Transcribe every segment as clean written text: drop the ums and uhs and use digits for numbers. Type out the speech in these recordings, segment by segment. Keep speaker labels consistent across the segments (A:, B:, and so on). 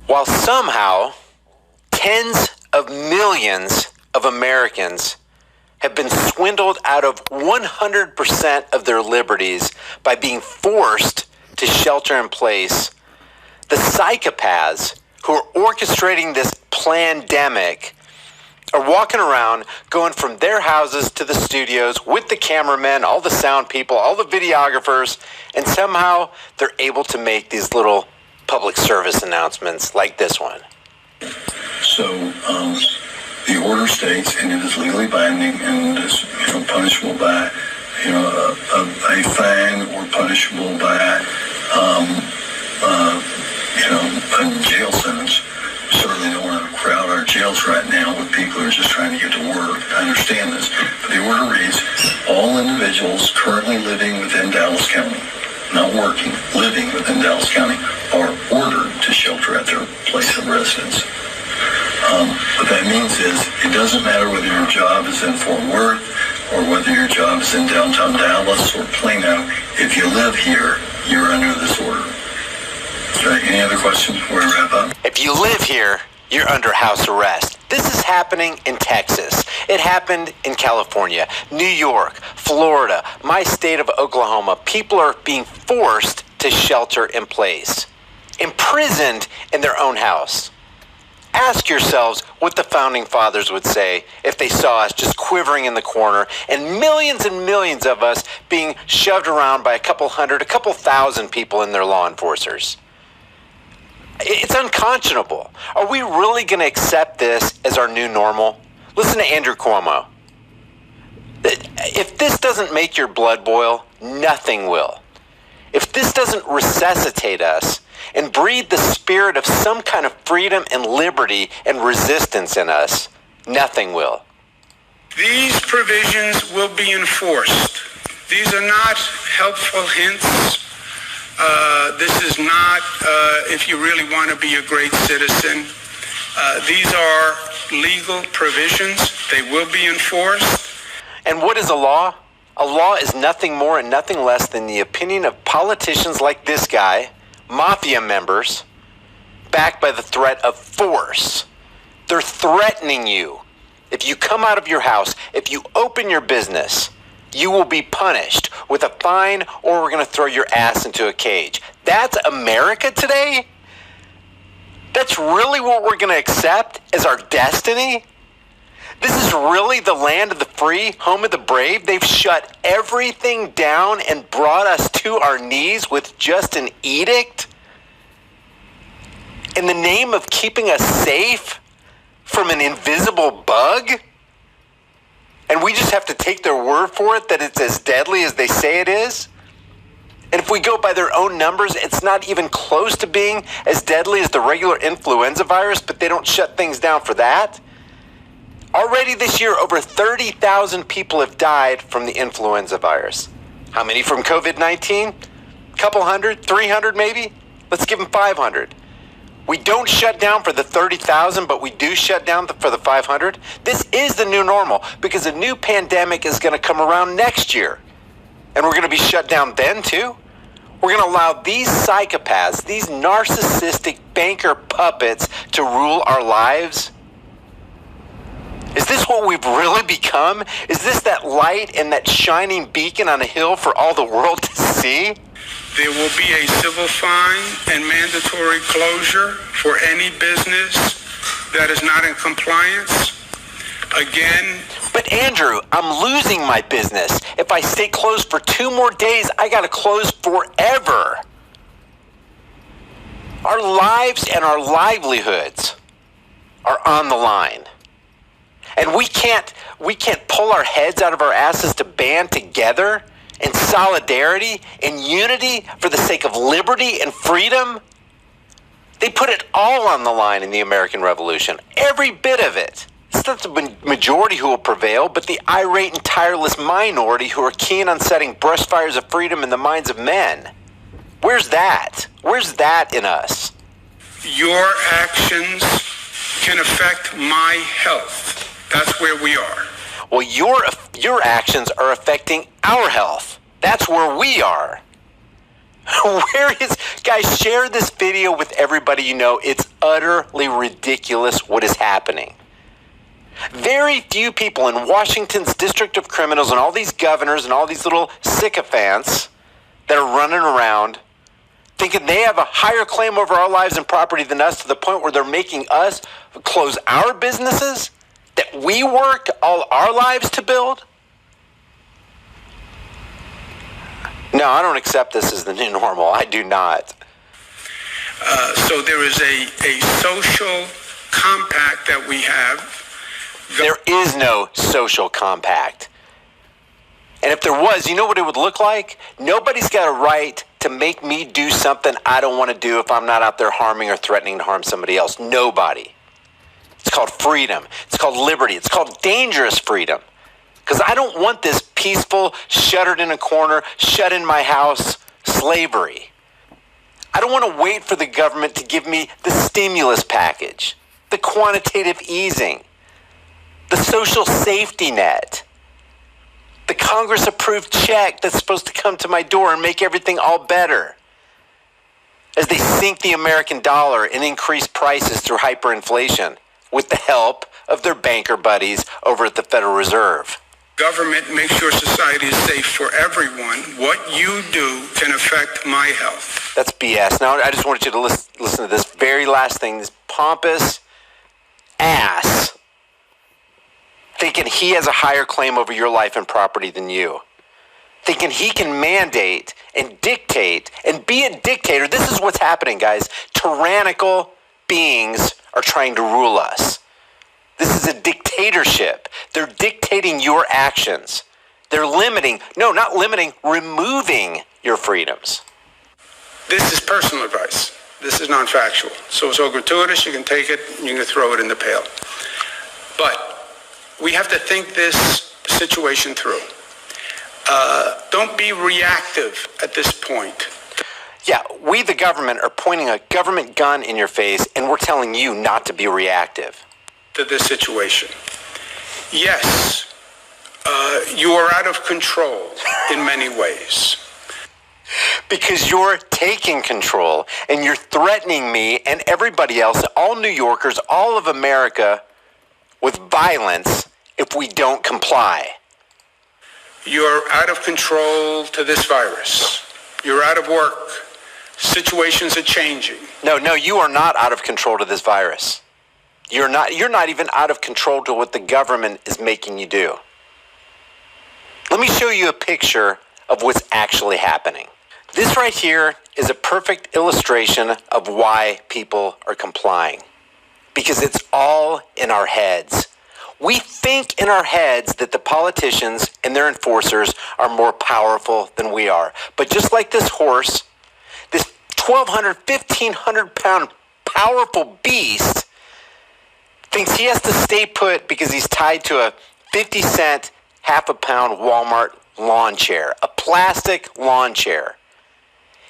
A: While somehow tens of millions of Americans have been swindled out of 100% of their liberties by being forced to shelter in place, the psychopaths who are orchestrating this plandemic are walking around, going from their houses to the studios with the cameramen, all the sound people, all the videographers, and somehow they're able to make these little public service announcements like this one.
B: So the order states, and it is legally binding and is punishable by a fine or punishable by a jail sentence. Certainly don't want to crowd our jails right now with people who are just trying to get to work. I understand this. But the order reads, all individuals currently living within Dallas County, not working, living within Dallas County, are ordered to shelter at their place of residence. What that means is it doesn't matter whether your job is in Fort Worth or whether your job is in downtown Dallas or Plano. If you live here, you're under this order. Okay, any other questions before we wrap up?
A: If you live here, you're under house arrest. This is happening in Texas. It happened in California, New York, Florida, my state of Oklahoma. People are being forced to shelter in place, imprisoned in their own house. Ask yourselves what the founding fathers would say if they saw us just quivering in the corner and millions of us being shoved around by a couple thousand people and their law enforcers. It's unconscionable. Are we really going to accept this as our new normal? Listen to Andrew Cuomo. If this doesn't make your blood boil, nothing will. If this doesn't resuscitate us and breathe the spirit of some kind of freedom and liberty and resistance in us, nothing will.
C: These provisions will be enforced. These are not helpful hints. This is not if you really want to be a great citizen. These are legal provisions. They will be enforced.
A: And what is a law? A law is nothing more and nothing less than the opinion of politicians like this guy, mafia members, backed by the threat of force. They're threatening you. If you come out of your house, if you open your business, you will be punished with a fine, or we're going to throw your ass into a cage. That's America today? That's really what we're going to accept as our destiny? This is really the land of the free, home of the brave? They've shut everything down and brought us to our knees with just an edict? In the name of keeping us safe from an invisible bug? And we just have to take their word for it that it's as deadly as they say it is? And if we go by their own numbers, it's not even close to being as deadly as the regular influenza virus, but they don't shut things down for that? Already this year, over 30,000 people have died from the influenza virus. How many from COVID-19? Couple hundred? 300 maybe? Let's give them 500. We don't shut down for the 30,000, but we do shut down for the 500. This is the new normal because a new pandemic is going to come around next year. And we're going to be shut down then too. We're going to allow these psychopaths, these narcissistic banker puppets to rule our lives. Is this what we've really become? Is this that light and that shining beacon on a hill for all the world to see?
C: There will be a civil fine and mandatory closure for any business that is not in compliance. Again.
A: But Andrew, I'm losing my business. If I stay closed for 2 more days, I got to close forever. Our lives and our livelihoods are on the line. And we can't pull our heads out of our asses to band together in solidarity, in unity, for the sake of liberty and freedom. They put it all on the line in the American Revolution, every bit of it. It's not the majority who will prevail, but the irate and tireless minority who are keen on setting brush fires of freedom in the minds of men. Where's that? Where's that in us?
C: Your actions can affect my health. That's where we are.
A: Well, your actions are affecting our health. That's where we are. Guys, share this video with everybody you know. It's utterly ridiculous what is happening. Very few people in Washington's District of Criminals and all these governors and all these little sycophants that are running around thinking they have a higher claim over our lives and property than us, to the point where they're making us close our businesses that we worked all our lives to build. No, I don't accept this as the new normal. I do not.
C: So there is a social compact that we have.
A: There is no social compact. And if there was, you know what it would look like? Nobody's got a right to make me do something I don't want to do if I'm not out there harming or threatening to harm somebody else. Nobody. It's called freedom. It's called liberty. It's called dangerous freedom. Because I don't want this peaceful, shuttered in a corner, shut in my house slavery. I don't want to wait for the government to give me the stimulus package, the quantitative easing, the social safety net, the Congress-approved check that's supposed to come to my door and make everything all better as they sink the American dollar and increase prices through hyperinflation with the help of their banker buddies over at the Federal Reserve.
C: Government makes sure society is safe for everyone. What you do can affect my health.
A: That's BS. Now, I just wanted you to listen to this very last thing. This pompous ass thinking he has a higher claim over your life and property than you. Thinking he can mandate and dictate and be a dictator. This is what's happening, guys. Tyrannical beings are trying to rule us. This is a dictatorship. They're dictating your actions. They're limiting, no, not limiting, removing your freedoms.
C: This is personal advice. This is non-factual. So it's all gratuitous. You can take it, you can throw it in the pail. But we have to think this situation through. Don't be reactive at this point.
A: Yeah, we, the government, are pointing a government gun in your face, and we're telling you not to be reactive
C: To this situation. Yes, you are out of control in many ways.
A: because you're taking control and you're threatening me and everybody else, all New Yorkers, all of America, with violence if we don't comply.
C: You're out of control to this virus. You're out of work. Situations are changing.
A: No, you are not out of control to this virus. You're not even out of control to what the government is making you do. Let me show you a picture of what's actually happening. This right here is a perfect illustration of why people are complying. Because it's all in our heads. We think in our heads that the politicians and their enforcers are more powerful than we are. But just like this horse, this 1,200, 1,500 pound powerful beast thinks he has to stay put because he's tied to a 50-cent, half-a-pound Walmart lawn chair, a plastic lawn chair.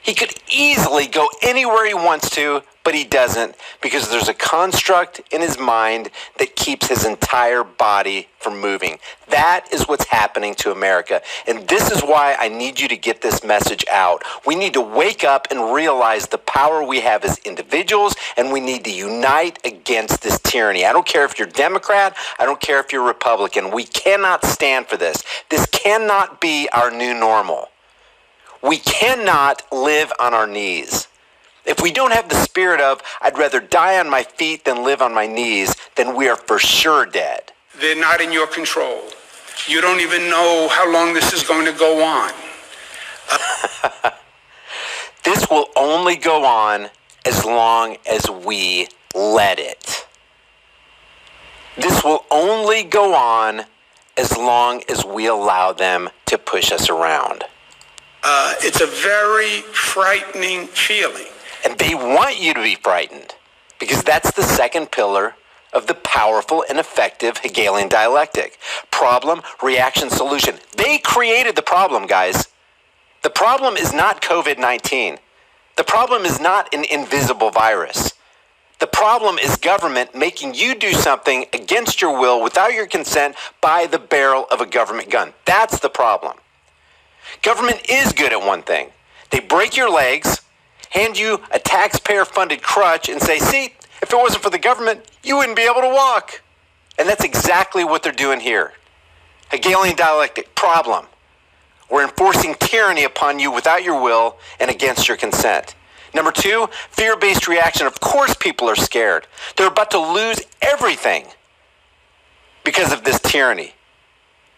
A: He could easily go anywhere he wants to, but he doesn't, because there's a construct in his mind that keeps his entire body from moving. That is what's happening to America. And this is why I need you to get this message out. We need to wake up and realize the power we have as individuals, and we need to unite against this tyranny. I don't care if you're Democrat. I don't care if you're Republican. We cannot stand for this. This cannot be our new normal. We cannot live on our knees. If we don't have the spirit of, I'd rather die on my feet than live on my knees, then we are for sure dead.
C: They're not in your control. You don't even know how long this is going to go on.
A: This will only go on as long as we let it. This will only go on as long as we allow them to push us around.
C: It's a very frightening feeling.
A: And they want you to be frightened, because that's the second pillar of the powerful and effective Hegelian dialectic. Problem, reaction, solution. They created the problem, guys. The problem is not COVID-19. The problem is not an invisible virus. The problem is government making you do something against your will, without your consent, by the barrel of a government gun. That's the problem. Government is good at one thing. They break your legs, hand you a taxpayer-funded crutch, and say, see, if it wasn't for the government, you wouldn't be able to walk. And that's exactly what they're doing here. Hegelian dialectic problem. We're enforcing tyranny upon you without your will and against your consent. Number 2, fear-based reaction. Of course people are scared. They're about to lose everything because of this tyranny.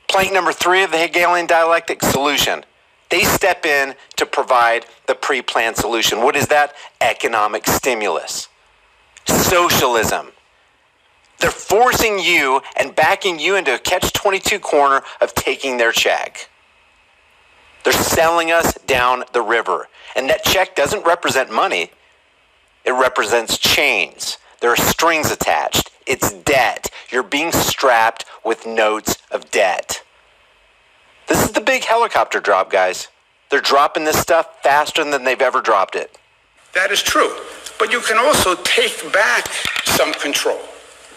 A: Plank number 3 of the Hegelian dialectic, solution. They step in to provide the pre-planned solution. What is that? Economic stimulus. Socialism. They're forcing you and backing you into a catch-22 corner of taking their check. They're selling us down the river. And that check doesn't represent money. It represents chains. There are strings attached. It's debt. You're being strapped with notes of debt. This is the big helicopter drop, guys. They're dropping this stuff faster than they've ever dropped it.
C: That is true. But you can also take back some control.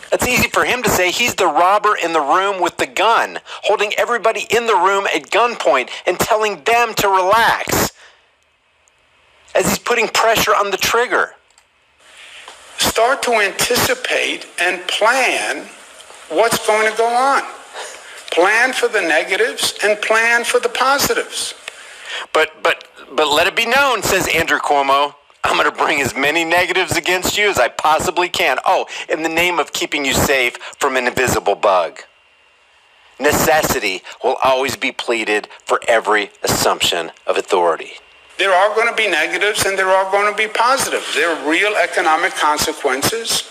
A: It's easy for him to say he's the robber in the room with the gun, holding everybody in the room at gunpoint and telling them to relax as he's putting pressure on the trigger.
C: Start to anticipate and plan what's going to go on. Plan for the negatives and plan for the positives.
A: But let it be known, says Andrew Cuomo, I'm going to bring as many negatives against you as I possibly can. Oh, in the name of keeping you safe from an invisible bug. Necessity will always be pleaded for every assumption of authority.
C: There are going to be negatives and there are going to be positives. There are real economic consequences.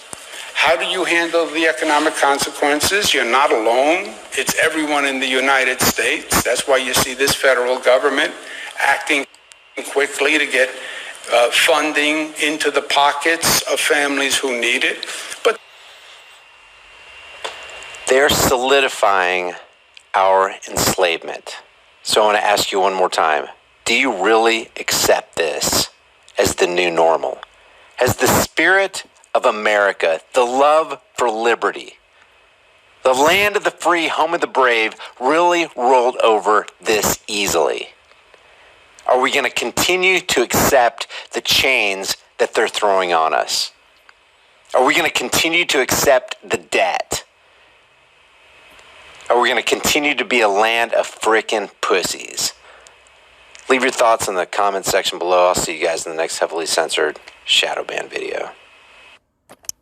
C: How do you handle the economic consequences? You're not alone. It's everyone in the United States. That's why you see this federal government acting quickly to get funding into the pockets of families who need it. But
A: they're solidifying our enslavement. So I want to ask you one more time. Do you really accept this as the new normal? Has the spirit of America, the love for liberty, the land of the free, home of the brave, really rolled over this easily? Are we going to continue to accept the chains that they're throwing on us? Are we going to continue to accept the debt? Are we going to continue to be a land of frickin' pussies? Leave your thoughts in the comment section below. I'll see you guys in the next heavily censored shadow ban video.